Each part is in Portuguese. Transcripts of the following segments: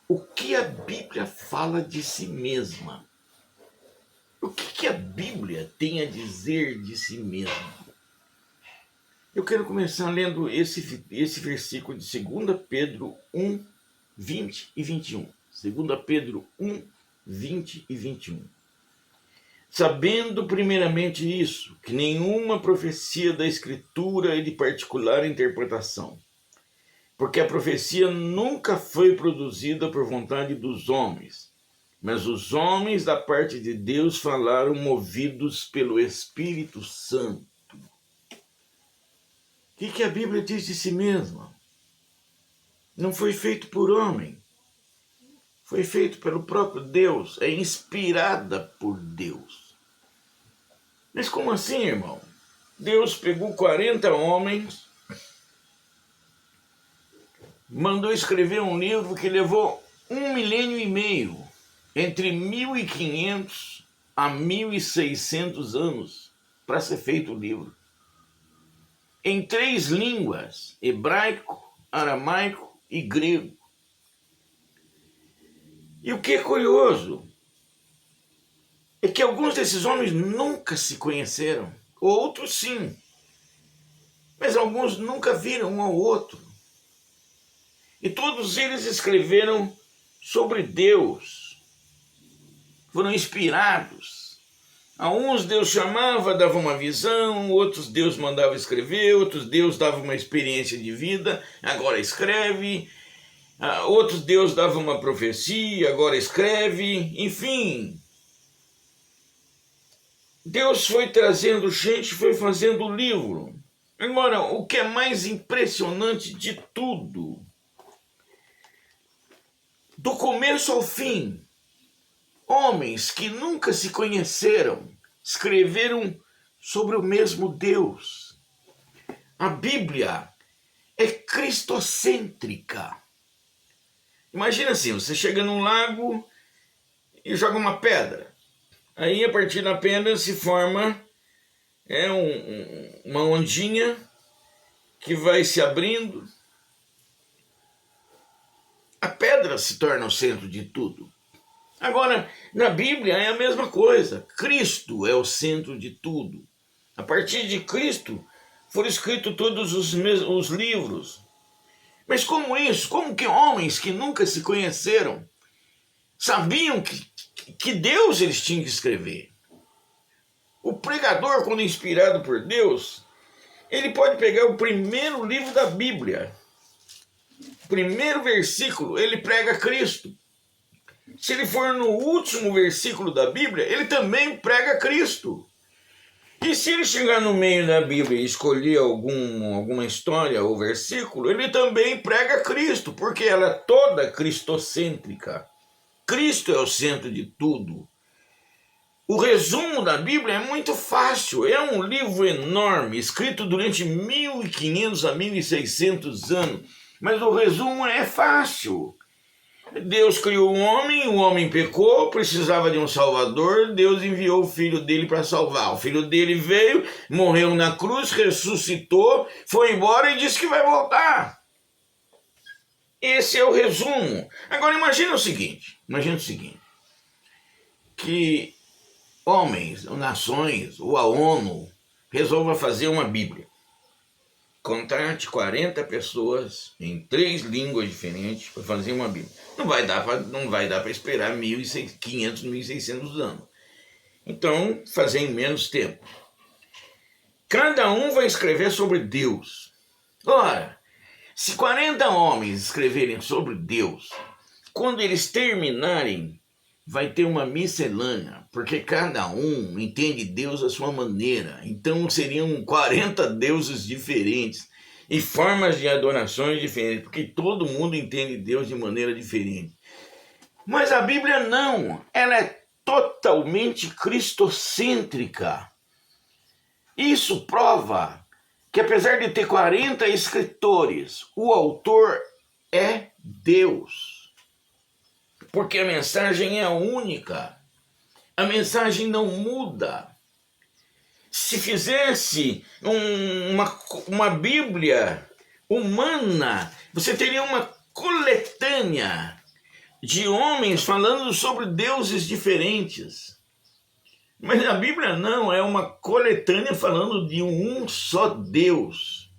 o que a Bíblia fala de si mesma. O que a Bíblia tem a dizer de si mesma? Eu quero começar lendo esse versículo de 2 Pedro 1, 20 e 21. 2 Pedro 1, 20 e 21. Sabendo primeiramente isso, que nenhuma profecia da Escritura é de particular interpretação, porque a profecia nunca foi produzida por vontade dos homens, mas os homens da parte de Deus falaram movidos pelo Espírito Santo. O que a Bíblia diz de si mesma? Não foi feito por homem, foi feito pelo próprio Deus, é inspirada por Deus. Mas como assim, irmão? Deus pegou 40 homens, mandou escrever um livro que levou 1 milênio e meio, entre 1500 a 1600 anos, para ser feito o livro. Em 3 línguas, hebraico, aramaico e grego. E o que é curioso é que alguns desses homens nunca se conheceram, outros sim, mas alguns nunca viram um ao outro. E todos eles escreveram sobre Deus, foram inspirados. A uns Deus chamava, dava uma visão, outros Deus mandava escrever, outros Deus dava uma experiência de vida, agora escreve. Outros Deus dava uma profecia, agora escreve, enfim. Deus foi trazendo gente, foi fazendo o livro. Agora, o que é mais impressionante de tudo, do começo ao fim, homens que nunca se conheceram escreveram sobre o mesmo Deus. A Bíblia é cristocêntrica. Imagina assim, você chega num lago e joga uma pedra. Aí, a partir da pedra, se forma uma ondinha que vai se abrindo. A pedra se torna o centro de tudo. Agora, na Bíblia é a mesma coisa. Cristo é o centro de tudo. A partir de Cristo foram escritos todos os livros. Mas como isso? Como que homens que nunca se conheceram sabiam que Deus eles tinham que escrever? O pregador, quando inspirado por Deus, ele pode pegar o primeiro livro da Bíblia, o primeiro versículo, ele prega Cristo. Se ele for no último versículo da Bíblia, ele também prega Cristo. E se ele chegar no meio da Bíblia e escolher alguma história ou versículo, ele também prega Cristo, porque ela é toda cristocêntrica. Cristo é o centro de tudo. O resumo da Bíblia é muito fácil. É um livro enorme, escrito durante 1500 a 1600 anos. Mas o resumo é fácil. Deus criou o homem pecou, precisava de um salvador, Deus enviou o filho dele para salvar. O filho dele veio, morreu na cruz, ressuscitou, foi embora e disse que vai voltar. Esse é o resumo. Agora imagina o seguinte, que homens, ou nações, ou a ONU resolva fazer uma Bíblia. Contrate 40 pessoas em 3 línguas diferentes para fazer uma Bíblia. Não vai dar para esperar 1500, 1600 anos. Então, fazer em menos tempo. Cada um vai escrever sobre Deus. Ora, se 40 homens escreverem sobre Deus, quando eles terminarem, vai ter uma miscelânea, porque cada um entende Deus à sua maneira. Então seriam 40 deuses diferentes e formas de adorações diferentes, porque todo mundo entende Deus de maneira diferente. Mas a Bíblia não, ela é totalmente cristocêntrica. Isso prova que, apesar de ter 40 escritores, o autor é Deus. Porque a mensagem é única. A mensagem não muda. Se fizesse uma Bíblia humana, você teria uma coletânea de homens falando sobre deuses diferentes. Mas a Bíblia não, é uma coletânea falando de um só Deus,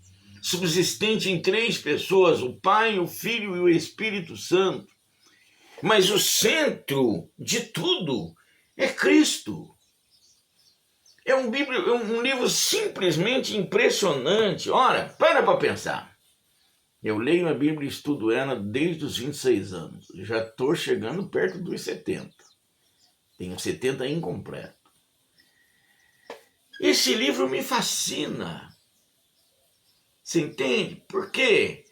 subsistente em três pessoas, o Pai, o Filho e o Espírito Santo. Mas o centro de tudo é Cristo. É um livro simplesmente impressionante. Ora, para pensar. Eu leio a Bíblia e estudo ela desde os 26 anos. Já estou chegando perto dos 70. Tenho 70 incompleto. Esse livro me fascina. Você entende? Por quê?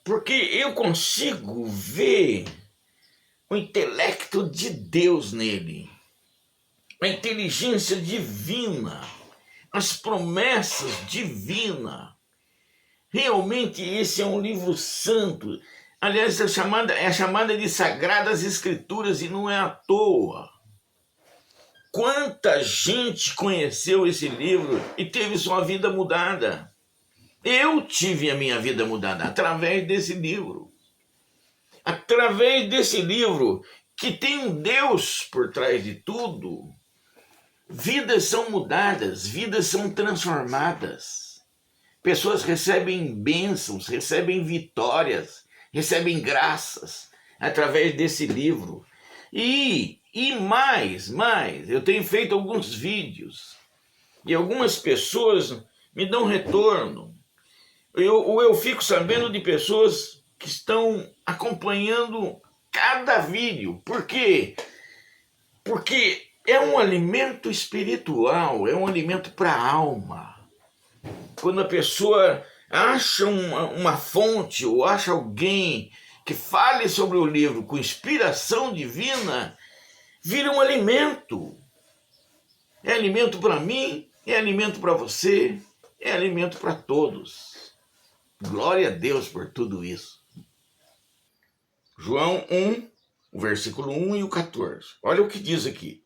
Porque eu consigo ver o intelecto de Deus nele, a inteligência divina, as promessas divinas. Realmente esse é um livro santo. Aliás, é chamada de Sagradas Escrituras e não é à toa. Quanta gente conheceu esse livro e teve sua vida mudada. Eu tive a minha vida mudada através desse livro. Através desse livro, que tem um Deus por trás de tudo, vidas são mudadas, vidas são transformadas. Pessoas recebem bênçãos, recebem vitórias, recebem graças através desse livro. E mais, eu tenho feito alguns vídeos e algumas pessoas me dão retorno. Eu fico sabendo de pessoas que estão acompanhando cada vídeo. Por quê? Porque é um alimento espiritual, é um alimento para a alma. Quando a pessoa acha uma fonte ou acha alguém que fale sobre o livro com inspiração divina, vira um alimento. É alimento para mim, é alimento para você, é alimento para todos. Glória a Deus por tudo isso. João 1, o versículo 1 e o 14. Olha o que diz aqui.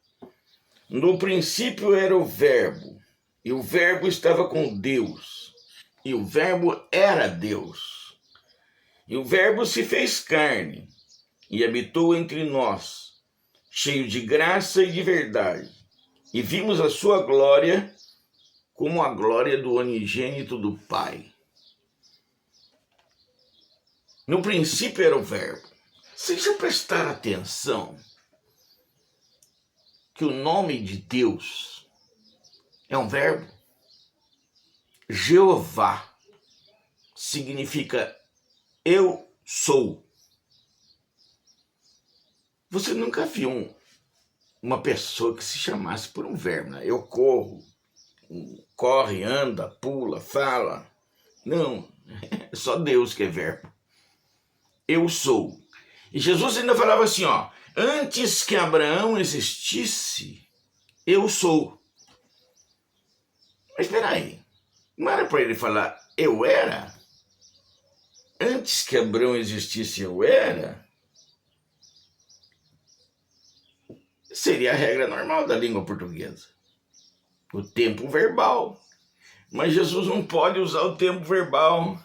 No princípio era o Verbo, e o Verbo estava com Deus, e o Verbo era Deus. E o Verbo se fez carne, e habitou entre nós, cheio de graça e de verdade. E vimos a sua glória, como a glória do unigênito do Pai. No princípio era o Verbo. Vocês já prestaram atenção que o nome de Deus é um verbo? Jeová significa eu sou. Você nunca viu uma pessoa que se chamasse por um verbo, né? Eu corro, corre, anda, pula, fala. Não, é só Deus que é verbo. Eu sou. E Jesus ainda falava assim, ó, antes que Abraão existisse, eu sou. Mas espera aí, não era para ele falar eu era? Antes que Abraão existisse, eu era? Seria a regra normal da língua portuguesa. O tempo verbal. Mas Jesus não pode usar o tempo verbal.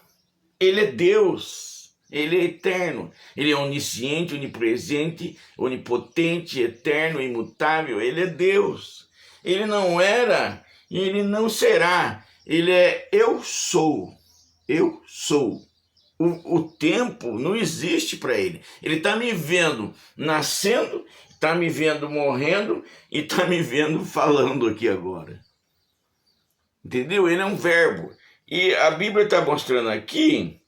Ele é Deus. Ele é eterno, ele é onisciente, onipresente, onipotente, eterno, imutável, ele é Deus. Ele não era e ele não será, ele é eu sou, eu sou. O tempo não existe para ele, ele está me vendo nascendo, está me vendo morrendo e está me vendo falando aqui agora. Entendeu? Ele é um verbo. E a Bíblia está mostrando aqui.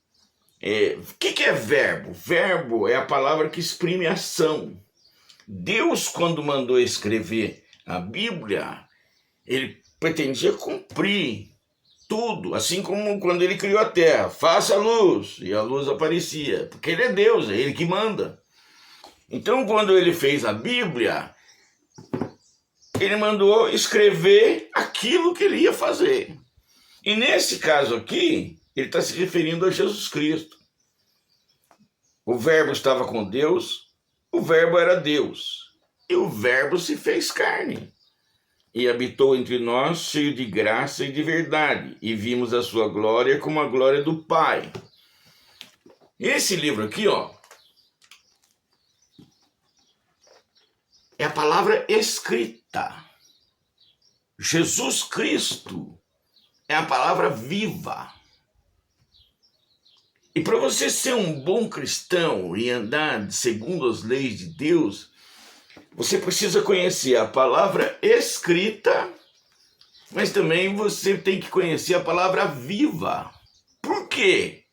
O que é verbo? Verbo é a palavra que exprime ação. Deus, quando mandou escrever a Bíblia, ele pretendia cumprir tudo, assim como quando ele criou a terra. Faça a luz, e a luz aparecia, porque ele é Deus, é ele que manda. Então, quando ele fez a Bíblia, ele mandou escrever aquilo que ele ia fazer. E nesse caso aqui, ele está se referindo a Jesus Cristo. O Verbo estava com Deus, o Verbo era Deus. E o Verbo se fez carne. E habitou entre nós, cheio de graça e de verdade. E vimos a sua glória como a glória do Pai. Esse livro aqui, ó, palavra escrita. Jesus Cristo é a palavra viva. E para você ser um bom cristão e andar segundo as leis de Deus, você precisa conhecer a palavra escrita, mas também você tem que conhecer a palavra viva. Por quê?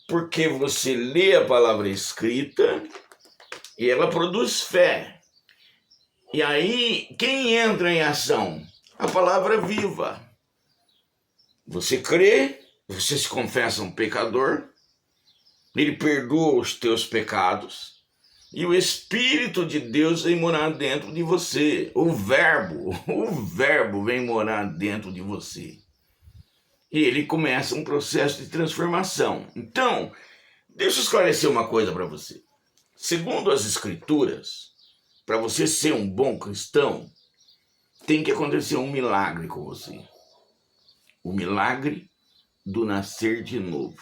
Porque você lê a palavra escrita e ela produz fé. E aí, quem entra em ação? A palavra viva. Você crê, você se confessa um pecador, ele perdoa os teus pecados, e o Espírito de Deus vem morar dentro de você. O verbo vem morar dentro de você. E ele começa um processo de transformação. Então, deixa eu esclarecer uma coisa para você. Segundo as Escrituras, para você ser um bom cristão, tem que acontecer um milagre com você. O milagre do nascer de novo.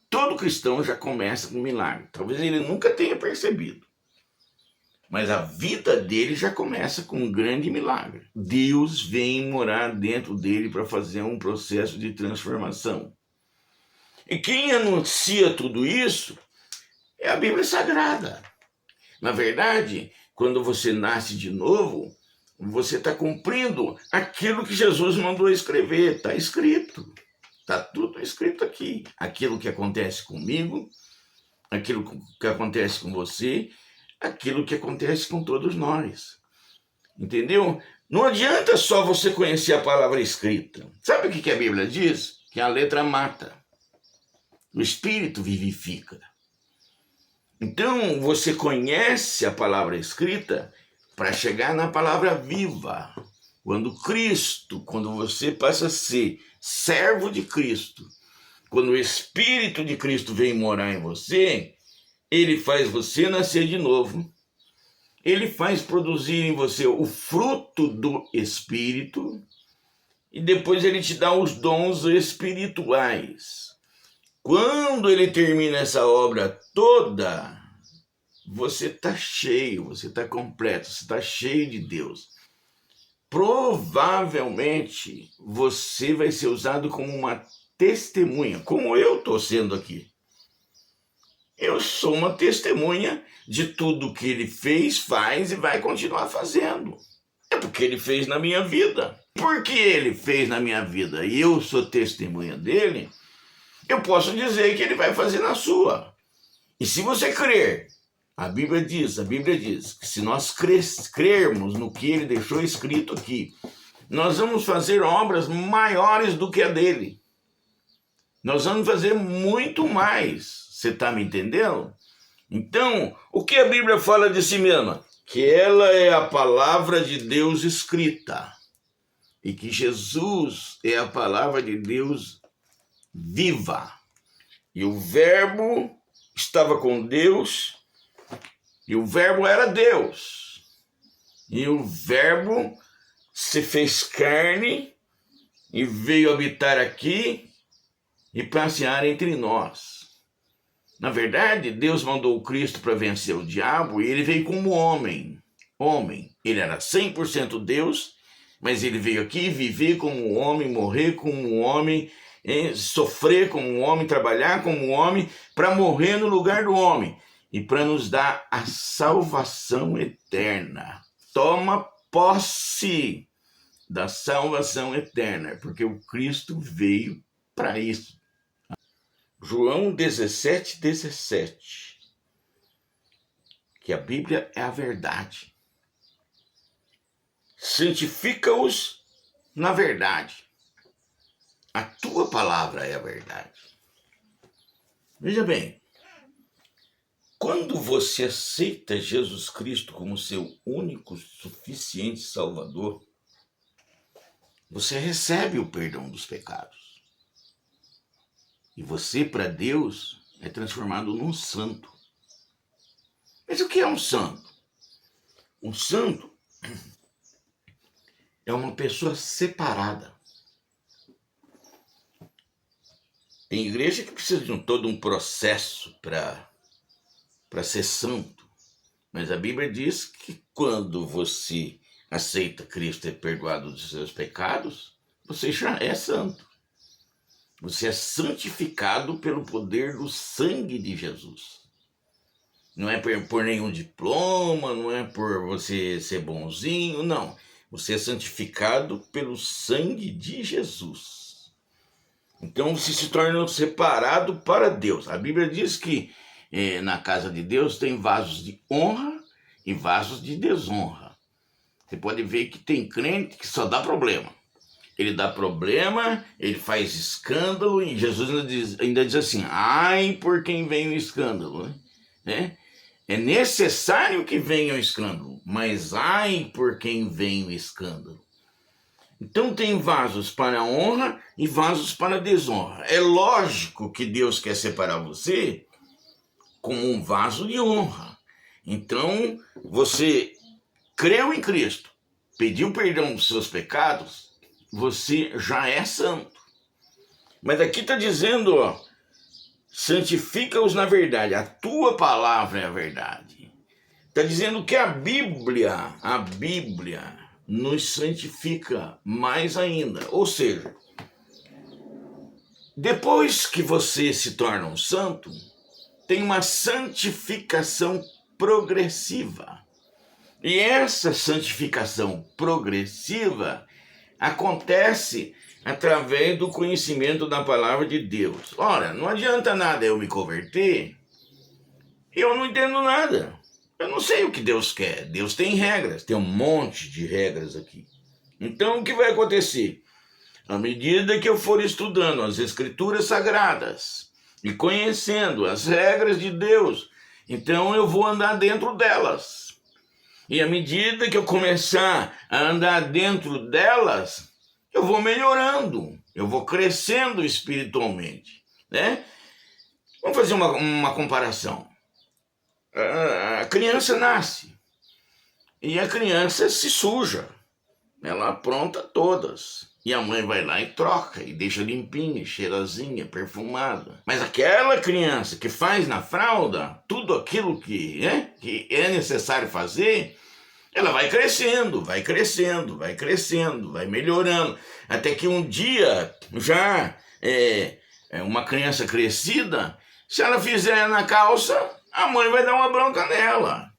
Todo cristão já começa com um milagre. Talvez ele nunca tenha percebido. Mas a vida dele já começa com um grande milagre. Deus vem morar dentro dele para fazer um processo de transformação. E quem anuncia tudo isso é a Bíblia Sagrada. Na verdade, quando você nasce de novo, você está cumprindo aquilo que Jesus mandou escrever. Está escrito. Está tudo escrito aqui. Aquilo que acontece comigo, aquilo que acontece com você, aquilo que acontece com todos nós. Entendeu? Não adianta só você conhecer a palavra escrita. Sabe o que a Bíblia diz? Que a letra mata. O Espírito vivifica. Então, você conhece a palavra escrita para chegar na palavra viva. Quando você passa a ser servo de Cristo, quando o Espírito de Cristo vem morar em você, ele faz você nascer de novo. Ele faz produzir em você o fruto do Espírito e depois ele te dá os dons espirituais. Quando ele termina essa obra toda, você está cheio, você está completo, você está cheio de Deus. Provavelmente você vai ser usado como uma testemunha, como eu estou sendo aqui. Eu sou uma testemunha de tudo que ele fez, faz e vai continuar fazendo. É porque ele fez na minha vida. Porque ele fez na minha vida e eu sou testemunha dele, eu posso dizer que ele vai fazer na sua. E se você crer, a Bíblia diz que se nós crermos no que ele deixou escrito aqui, nós vamos fazer obras maiores do que a dele. Nós vamos fazer muito mais. Você está me entendendo? Então, o que a Bíblia fala de si mesma? Que ela é a palavra de Deus escrita. E que Jesus é a palavra de Deus viva. E o Verbo estava com Deus, e o Verbo era Deus. E o Verbo se fez carne e veio habitar aqui e passear entre nós. Na verdade, Deus mandou o Cristo para vencer o diabo e ele veio como homem. Ele era 100% Deus, mas ele veio aqui viver como um homem, morrer como um homem, sofrer como um homem, trabalhar como um homem, para morrer no lugar do homem e para nos dar a salvação eterna. Toma posse da salvação eterna, porque o Cristo veio para isso. João 17:17, que a Bíblia é a verdade. Santifica-os na verdade. A tua palavra é a verdade. Veja bem, quando você aceita Jesus Cristo como seu único, suficiente Salvador, você recebe o perdão dos pecados. E você, para Deus, é transformado num santo. Mas o que é um santo? Um santo é uma pessoa separada. Tem igreja que precisa de todo um processo para ser santo. Mas a Bíblia diz que quando você aceita Cristo e é perdoado dos seus pecados, você já é santo. Você é santificado pelo poder do sangue de Jesus. Não é por nenhum diploma, não é por você ser bonzinho, não. Você é santificado pelo sangue de Jesus. Então você se torna separado para Deus. A Bíblia diz que na casa de Deus tem vasos de honra e vasos de desonra. Você pode ver que tem crente que só dá problema. Ele dá problema, ele faz escândalo, e Jesus ainda diz assim: ai por quem vem o escândalo, né? É necessário que venha o escândalo, mas ai por quem vem o escândalo. Então tem vasos para honra e vasos para desonra. É lógico que Deus quer separar você como um vaso de honra. Então você creu em Cristo, pediu perdão dos seus pecados, você já é santo. Mas aqui está dizendo, ó, santifica-os na verdade, a tua palavra é a verdade. Está dizendo que a Bíblia nos santifica mais ainda. Ou seja, depois que você se torna um santo, tem uma santificação progressiva. E essa santificação progressiva acontece através do conhecimento da palavra de Deus. Ora, não adianta nada eu me converter, eu não entendo nada. Eu não sei o que Deus quer. Deus tem regras, tem um monte de regras aqui. Então o que vai acontecer? À medida que eu for estudando as Escrituras Sagradas e conhecendo as regras de Deus, então eu vou andar dentro delas. E à medida que eu começar a andar dentro delas, eu vou melhorando, eu vou crescendo espiritualmente, né? Vamos fazer uma comparação. A criança nasce e a criança se suja, ela apronta todas. E a mãe vai lá e troca, e deixa limpinha, cheirosinha, perfumada. Mas aquela criança que faz na fralda tudo aquilo que é necessário fazer, ela vai crescendo, vai crescendo, vai crescendo, vai melhorando. Até que um dia, já uma criança crescida, se ela fizer na calça, a mãe vai dar uma bronca nela.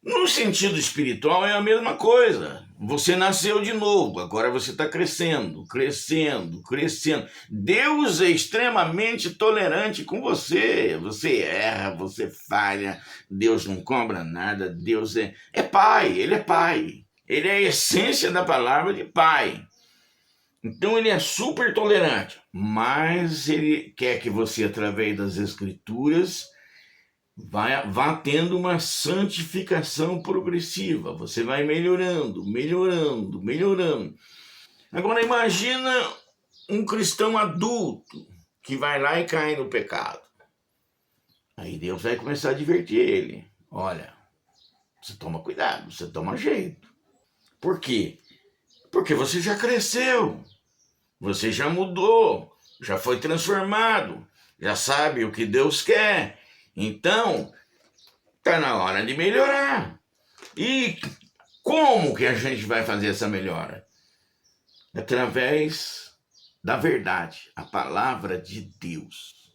No sentido espiritual é a mesma coisa. Você nasceu de novo, agora você está crescendo, crescendo, crescendo. Deus é extremamente tolerante com você. Você erra, você falha, Deus não cobra nada, Deus é pai, ele é pai. Ele é a essência da palavra de pai. Então ele é super tolerante, mas ele quer que você, através das Escrituras, vá tendo uma santificação progressiva. Você vai melhorando, melhorando, melhorando. Agora imagina um cristão adulto que vai lá e cai no pecado. Aí Deus vai começar a advertir ele. Olha, você toma cuidado, você toma jeito. Por quê? Porque você já cresceu, você já mudou, já foi transformado, já sabe o que Deus quer. Então, está na hora de melhorar. E como que a gente vai fazer essa melhora? Através da verdade, a palavra de Deus.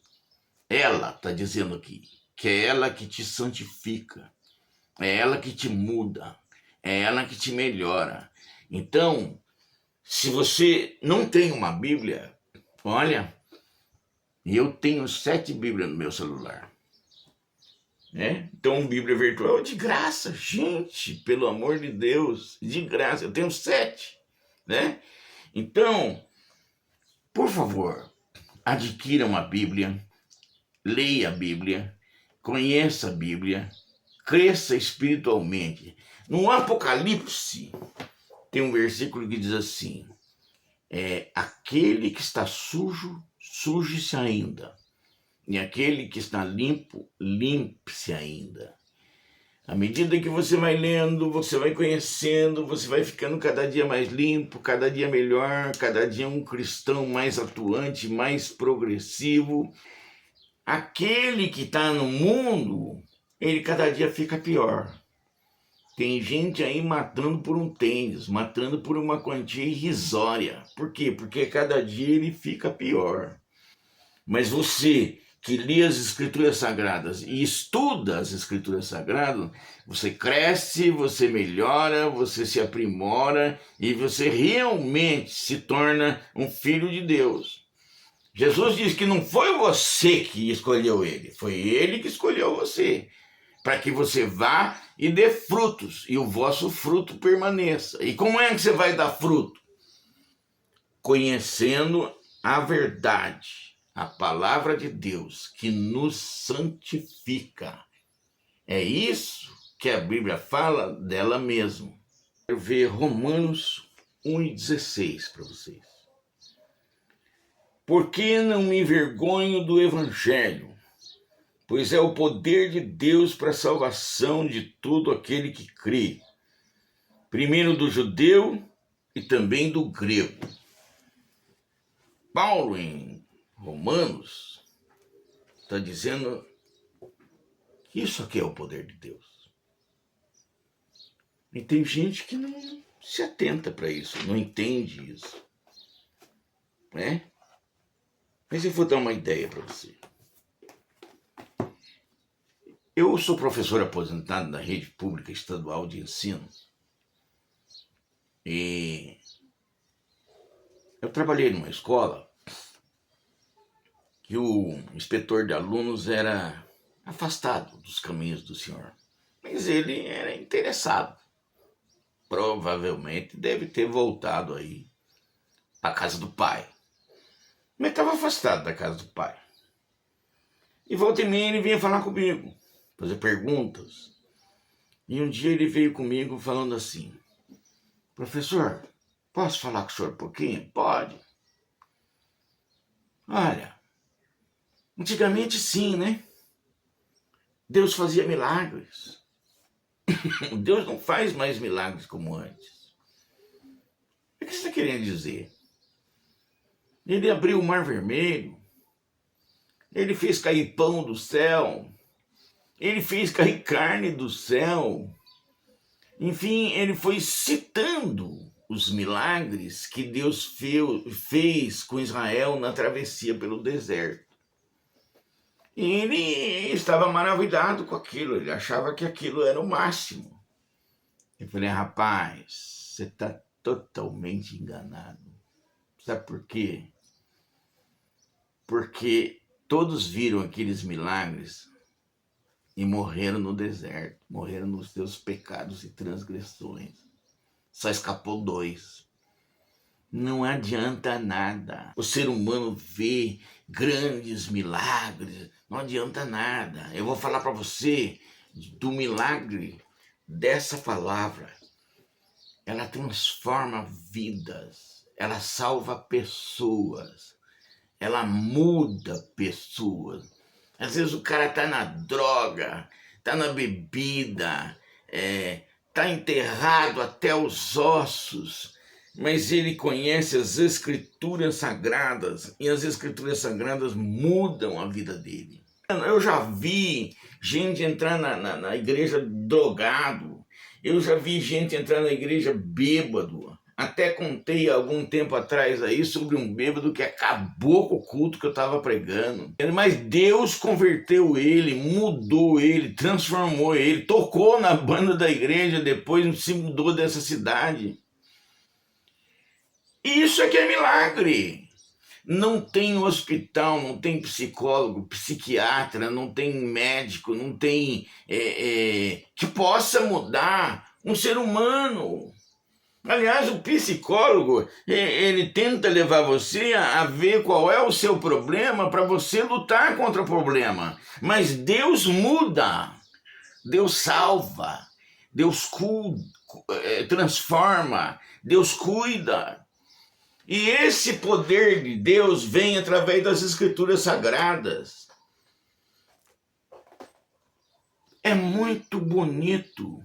Ela está dizendo aqui que é ela que te santifica, é ela que te muda, é ela que te melhora. Então, se você não tem uma Bíblia, olha, eu tenho 7 Bíblias no meu celular. Então, Bíblia virtual é de graça, gente, pelo amor de Deus, de graça. Eu tenho 7, né? Então, por favor, adquira uma Bíblia, leia a Bíblia, conheça a Bíblia, cresça espiritualmente. No Apocalipse, tem um versículo que diz assim: aquele que está sujo, suje-se ainda. E aquele que está limpo, limpe-se ainda. À medida que você vai lendo, você vai conhecendo, você vai ficando cada dia mais limpo, cada dia melhor, cada dia um cristão mais atuante, mais progressivo. Aquele que está no mundo, ele cada dia fica pior. Tem gente aí matando por um tênis, matando por uma quantia irrisória. Por quê? Porque cada dia ele fica pior. Mas você que lê as Escrituras Sagradas e estuda as Escrituras Sagradas, você cresce, você melhora, você se aprimora e você realmente se torna um filho de Deus. Jesus disse que não foi você que escolheu ele, foi ele que escolheu você, para que você vá e dê frutos, e o vosso fruto permaneça. E como é que você vai dar fruto? Conhecendo a verdade, a palavra de Deus, que nos santifica. É isso que a Bíblia fala dela mesma. Eu vou ver Romanos 1,16 para vocês. Porque não me envergonho do Evangelho, pois é o poder de Deus para a salvação de todo aquele que crê, primeiro do judeu e também do grego. Paulo, em Romanos, está dizendo que isso aqui é o poder de Deus. E tem gente que não se atenta para isso, não entende isso, né? Mas eu vou dar uma ideia para você. Eu sou professor aposentado da rede pública estadual de ensino e eu trabalhei numa escola que o inspetor de alunos era afastado dos caminhos do Senhor, mas ele era interessado. Provavelmente deve ter voltado aí à casa do pai, mas estava afastado da casa do pai. E volta e meia ele vinha falar comigo, fazer perguntas. E um dia ele veio comigo falando assim: professor, posso falar com o senhor um pouquinho? Pode. Olha, antigamente sim, né? Deus fazia milagres. Deus não faz mais milagres como antes. O que você está querendo dizer? Ele abriu o Mar Vermelho. Ele fez cair pão do céu. Ele fez cair carne do céu. Enfim, ele foi citando os milagres que Deus fez com Israel na travessia pelo deserto. E ele estava maravilhado com aquilo, ele achava que aquilo era o máximo. Eu falei: rapaz, você está totalmente enganado. Sabe por quê? Porque todos viram aqueles milagres e morreram no deserto, morreram nos seus pecados e transgressões. Só escapou 2. Não adianta nada. O ser humano vê grandes milagres, não adianta nada. Eu vou falar para você do milagre dessa palavra. Ela transforma vidas, ela salva pessoas, ela muda pessoas. Às vezes o cara tá na droga, tá na bebida, tá enterrado até os ossos, mas ele conhece as Escrituras Sagradas e as Escrituras Sagradas mudam a vida dele. Eu já vi gente entrar na igreja drogado, eu já vi gente entrar na igreja bêbado. Até contei algum tempo atrás aí sobre um bêbado que acabou com o culto que eu estava pregando. Mas Deus converteu ele, mudou ele, transformou ele, tocou na banda da igreja, depois se mudou dessa cidade. Isso é que é milagre. Não tem hospital, não tem psicólogo, psiquiatra, não tem médico, não tem que possa mudar um ser humano. Aliás, o psicólogo, ele tenta levar você a ver qual é o seu problema para você lutar contra o problema. Mas Deus muda, Deus salva, Deus transforma, Deus cuida. E esse poder de Deus vem através das Escrituras Sagradas. É muito bonito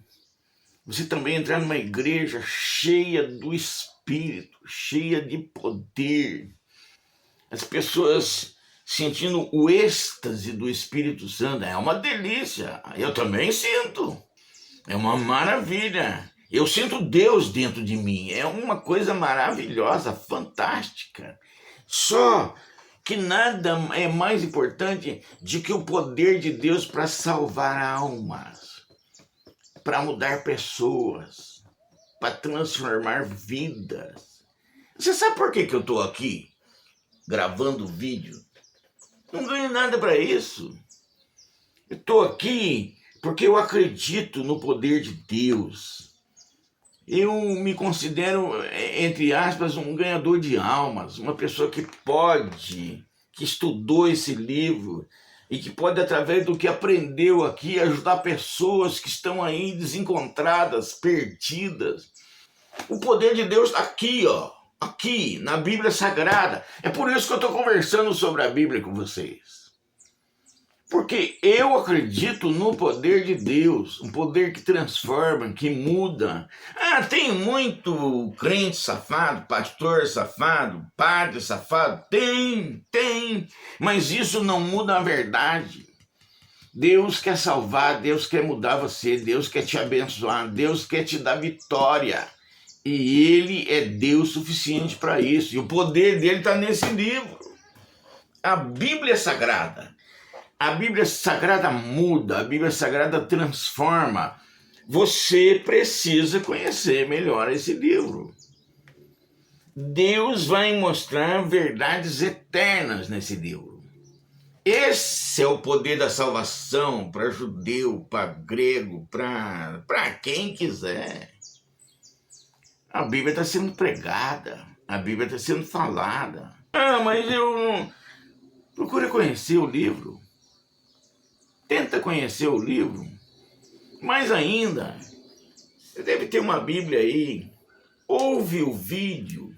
você também entrar numa igreja cheia do Espírito, cheia de poder. As pessoas sentindo o êxtase do Espírito Santo. É uma delícia. Eu também sinto. É uma maravilha. Eu sinto Deus dentro de mim. É uma coisa maravilhosa, fantástica. Só que nada é mais importante do que o poder de Deus para salvar almas, para mudar pessoas, para transformar vidas. Você sabe por que eu estou aqui gravando vídeo? Não ganho nada para isso. Eu estou aqui porque eu acredito no poder de Deus. Eu me considero, entre aspas, um ganhador de almas, uma pessoa que estudou esse livro e que pode, através do que aprendeu aqui, ajudar pessoas que estão aí desencontradas, perdidas. O poder de Deus está aqui, ó. Aqui, na Bíblia Sagrada. É por isso que eu estou conversando sobre a Bíblia com vocês. Porque eu acredito no poder de Deus, um poder que transforma, que muda. Tem muito crente safado, pastor safado, padre safado. Tem. Mas isso não muda a verdade. Deus quer salvar, Deus quer mudar você, Deus quer te abençoar, Deus quer te dar vitória. E Ele é Deus suficiente para isso. E o poder dele está nesse livro. A Bíblia é sagrada. A Bíblia Sagrada muda, a Bíblia Sagrada transforma. Você precisa conhecer melhor esse livro. Deus vai mostrar verdades eternas nesse livro. Esse é o poder da salvação para judeu, para grego, para quem quiser. A Bíblia está sendo pregada, a Bíblia está sendo falada. Mas eu não... Procura conhecer o livro. Tenta conhecer o livro. Mais ainda, você deve ter uma Bíblia aí. Ouve o vídeo.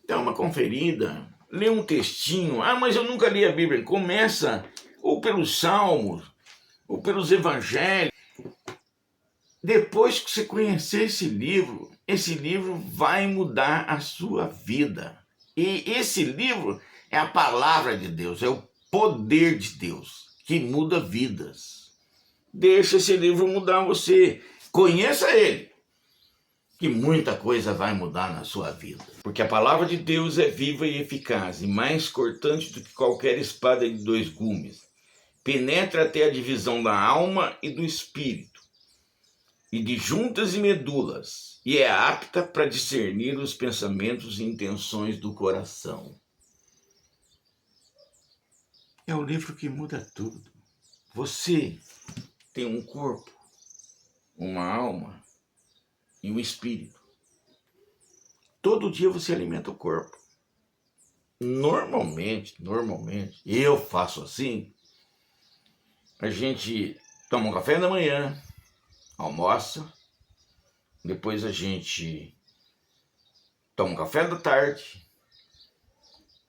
Dá uma conferida. Lê um textinho. Mas eu nunca li a Bíblia. Começa ou pelos Salmos, ou pelos Evangelhos. Depois que você conhecer esse livro vai mudar a sua vida. E esse livro é a palavra de Deus, é o poder de Deus que muda vidas. Deixa esse livro mudar você. Conheça ele, que muita coisa vai mudar na sua vida. Porque a palavra de Deus é viva e eficaz, e mais cortante do que qualquer espada de 2 gumes. Penetra até a divisão da alma e do espírito, e de juntas e medulas, e é apta para discernir os pensamentos e intenções do coração. É o livro que muda tudo. Você tem um corpo, uma alma e um espírito. Todo dia você alimenta o corpo. Normalmente, eu faço assim. A gente toma um café da manhã, almoça, depois a gente toma um café da tarde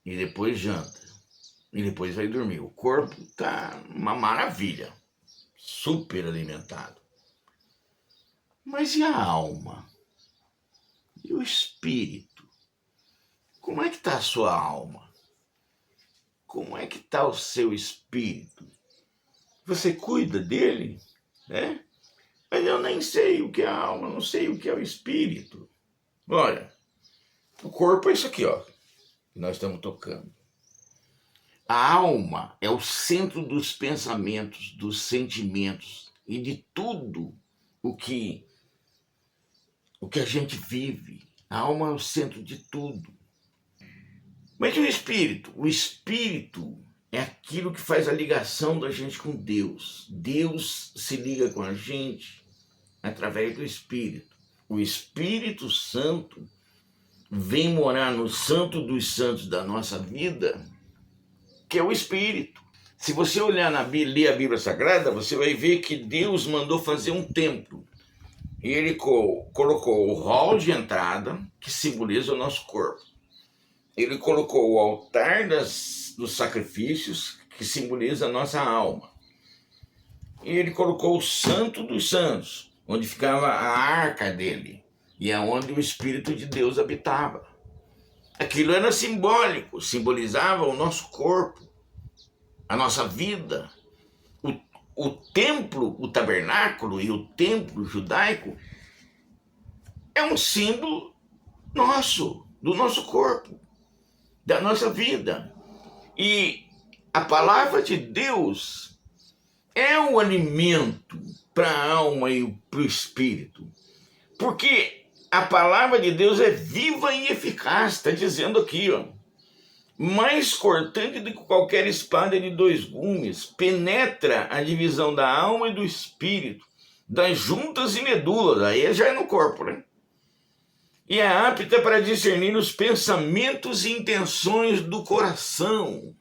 e depois janta. E depois vai dormir. O corpo tá uma maravilha. Super alimentado. Mas e a alma? E o espírito? Como é que tá a sua alma? Como é que tá o seu espírito? Você cuida dele? Né? Mas eu nem sei o que é a alma, não sei o que é o espírito. Olha, o corpo é isso aqui, ó, que nós estamos tocando. A alma é o centro dos pensamentos, dos sentimentos e de tudo o que a gente vive. A alma é o centro de tudo. Mas e o espírito? O espírito é aquilo que faz a ligação da gente com Deus. Deus se liga com a gente através do Espírito. O Espírito Santo vem morar no Santo dos Santos da nossa vida, que é o Espírito. Se você olhar ler a Bíblia Sagrada, você vai ver que Deus mandou fazer um templo. E ele colocou o hall de entrada, que simboliza o nosso corpo. Ele colocou o altar dos sacrifícios, que simboliza a nossa alma. E ele colocou o Santo dos Santos, onde ficava a arca dele, e é onde o Espírito de Deus habitava. Aquilo era simbólico, simbolizava o nosso corpo. a nossa vida. O, o templo, o tabernáculo e o templo judaico é um símbolo nosso, do nosso corpo, da nossa vida. E a palavra de Deus é o alimento para a alma e para o espírito. Porque a palavra de Deus é viva e eficaz, está dizendo aqui, ó. Mais cortante do que qualquer espada de dois gumes, penetra a divisão da alma e do espírito, das juntas e medulas, aí já é no corpo, né? E é apta para discernir os pensamentos e intenções do coração.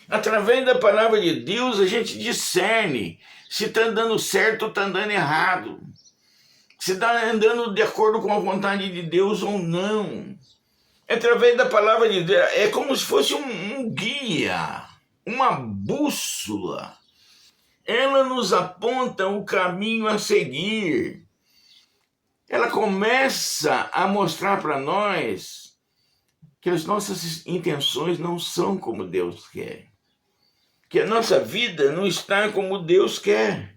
Através da palavra de Deus, a gente discerne se está andando certo ou está andando errado, se está andando de acordo com a vontade de Deus ou não. Através da palavra de Deus, é como se fosse um guia, uma bússola. Ela nos aponta o caminho a seguir. Ela começa a mostrar para nós que as nossas intenções não são como Deus quer. Que a nossa vida não está como Deus quer.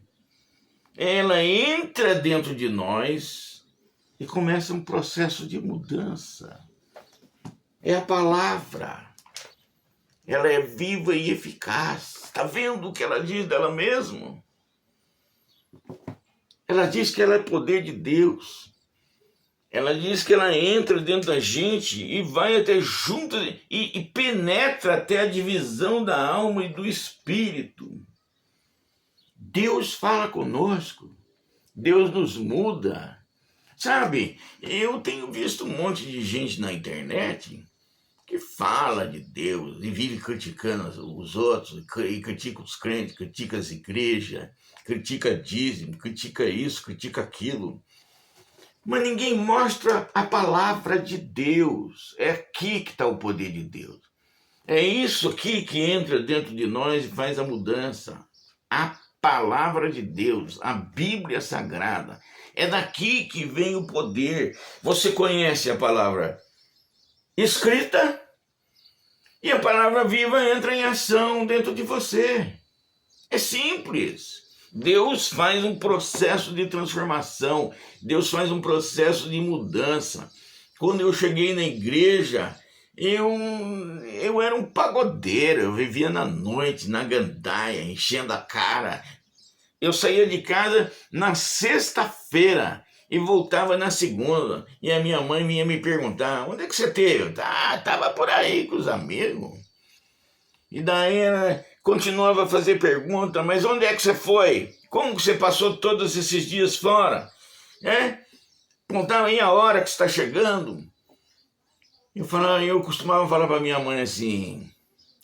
Ela entra dentro de nós e começa um processo de mudança. É a palavra. Ela é viva e eficaz. Está vendo o que ela diz dela mesma? Ela diz que ela é poder de Deus. Ela diz que ela entra dentro da gente e vai até junto e penetra até a divisão da alma e do espírito. Deus fala conosco. Deus nos muda. Sabe, eu tenho visto um monte de gente na internet que fala de Deus e vive criticando os outros, e critica os crentes, critica as igrejas, critica dízimo, critica isso, critica aquilo. Mas ninguém mostra a palavra de Deus. É aqui que está o poder de Deus. É isso aqui que entra dentro de nós e faz a mudança. A palavra de Deus, a Bíblia Sagrada. É daqui que vem o poder. Você conhece a palavra escrita e a palavra viva entra em ação dentro de você. É simples. Deus faz um processo de transformação. Deus faz um processo de mudança. Quando eu cheguei na igreja, eu era um pagodeiro. Eu vivia na noite, na gandaia, enchendo a cara. Eu saía de casa na sexta-feira e voltava na segunda. E a minha mãe vinha me perguntar, onde é que você esteve? Tava por aí com os amigos. E daí ela continuava a fazer pergunta, mas onde é que você foi? Como que você passou todos esses dias fora? Contava aí a hora que você está chegando. Eu costumava falar para minha mãe assim,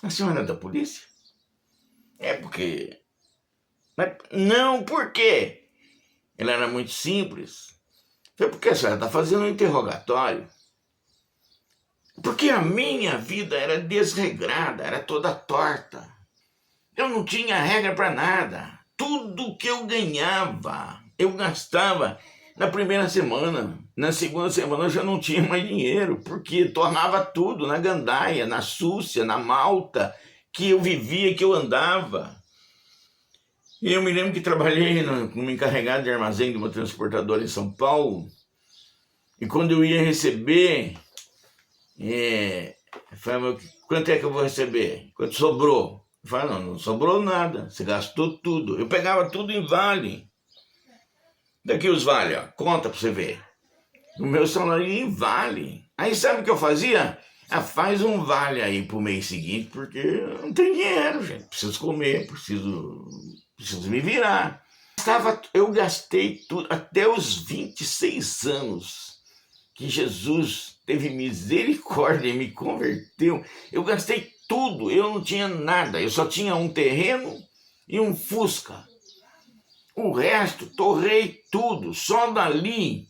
a senhora é da polícia? É porque... Mas, não, por quê? Ela era muito simples. Foi porque a senhora está fazendo um interrogatório. Porque a minha vida era desregrada, era toda torta. Eu não tinha regra para nada. Tudo que eu ganhava, eu gastava na primeira semana. Na segunda semana eu já não tinha mais dinheiro, porque tornava tudo na gandaia, na súcia, na malta, que eu vivia, que eu andava. E eu me lembro que trabalhei como encarregado de armazém de uma transportadora em São Paulo. E quando eu ia receber, eu falava, quanto é que eu vou receber? Quanto sobrou? Eu falava, não sobrou nada, você gastou tudo. Eu pegava tudo em vale. Daqui os vale, ó, conta pra você ver. O meu salário ia em vale. Aí sabe o que eu fazia? Faz um vale aí pro mês seguinte, porque eu não tenho dinheiro, gente. Preciso comer, preciso me virar. Eu gastei tudo, até os 26 anos que Jesus teve misericórdia e me converteu. Eu gastei tudo, eu não tinha nada. Eu só tinha um terreno e um Fusca. O resto, torrei tudo. Só dali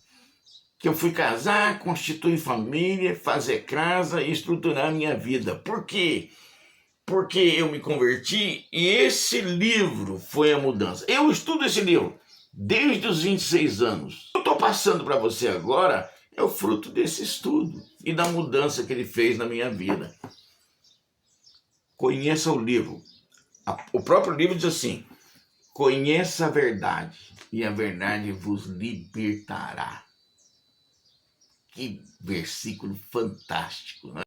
que eu fui casar, constituir família, fazer casa e estruturar a minha vida. Por quê? Porque eu me converti e esse livro foi a mudança. Eu estudo esse livro desde os 26 anos. Eu estou passando para você agora é o fruto desse estudo e da mudança que ele fez na minha vida. Conheça o livro O próprio livro diz assim: conheça a verdade, e a verdade vos libertará. Que versículo fantástico, né?